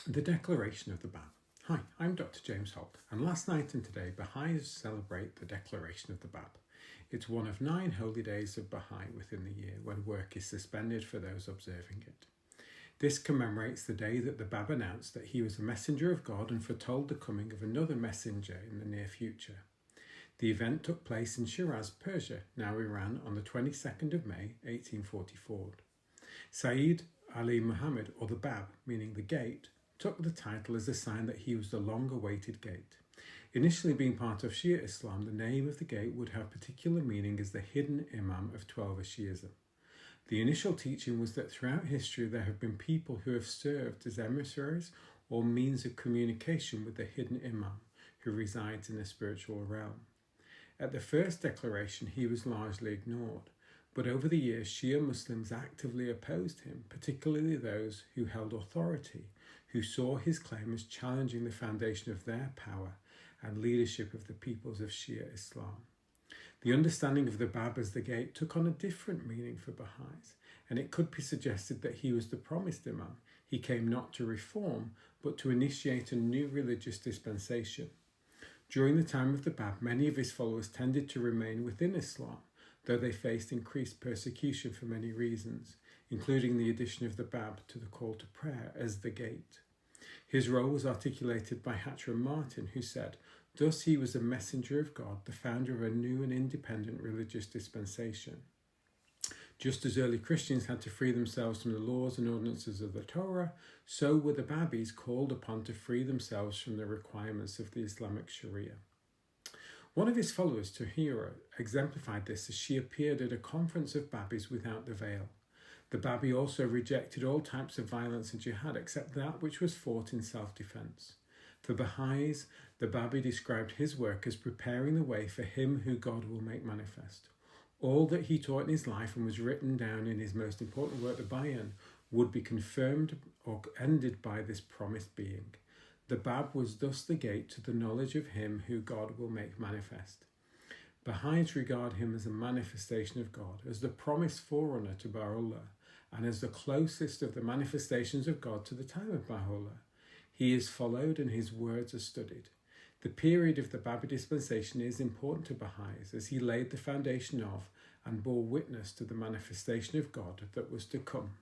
The Declaration of the Bab. Hi, I'm Dr. James Holt, and last night and today Baha'is celebrate the Declaration of the Bab. It's one of 9 holy days of Baha'i within the year when work is suspended for those observing it. This commemorates the day that the Bab announced that he was a messenger of God and foretold the coming of another messenger in the near future. The event took place in Shiraz, Persia, now Iran, on the 22nd of May, 1844. Sayyid Ali Muhammad, or the Bab, meaning the gate, took the title as a sign that he was the long-awaited gate. Initially being part of Shia Islam, the name of the gate would have particular meaning as the hidden Imam of Twelver Shi'ism. The initial teaching was that throughout history there have been people who have served as emissaries or means of communication with the hidden Imam, who resides in the spiritual realm. At the first declaration he was largely ignored, but over the years Shia Muslims actively opposed him, particularly those who held authority, who saw his claim as challenging the foundation of their power and leadership of the peoples of Shia Islam. The understanding of the Bab as the gate took on a different meaning for Baha'is, and it could be suggested that he was the promised Imam. He came not to reform, but to initiate a new religious dispensation. During the time of the Bab, many of his followers tended to remain within Islam, though they faced increased persecution for many reasons, including the addition of the Bab to the call to prayer as the gate. His role was articulated by Hatram Martin, who said, "Thus he was a messenger of God, the founder of a new and independent religious dispensation. Just as early Christians had to free themselves from the laws and ordinances of the Torah, so were the Babis called upon to free themselves from the requirements of the Islamic Sharia." One of his followers, Tahira, exemplified this as she appeared at a conference of Babis without the veil. The Babi also rejected all types of violence and jihad except that which was fought in self-defense. For Baha'is, the Babi described his work as preparing the way for him who God will make manifest. All that he taught in his life and was written down in his most important work, the Bayan, would be confirmed or ended by this promised being. The Bab was thus the gate to the knowledge of him who God will make manifest. Baha'is regard him as a manifestation of God, as the promised forerunner to Baha'u'llah, and as the closest of the manifestations of God to the time of Baha'u'llah. He is followed and his words are studied. The period of the Babi dispensation is important to Baha'is as he laid the foundation of and bore witness to the manifestation of God that was to come.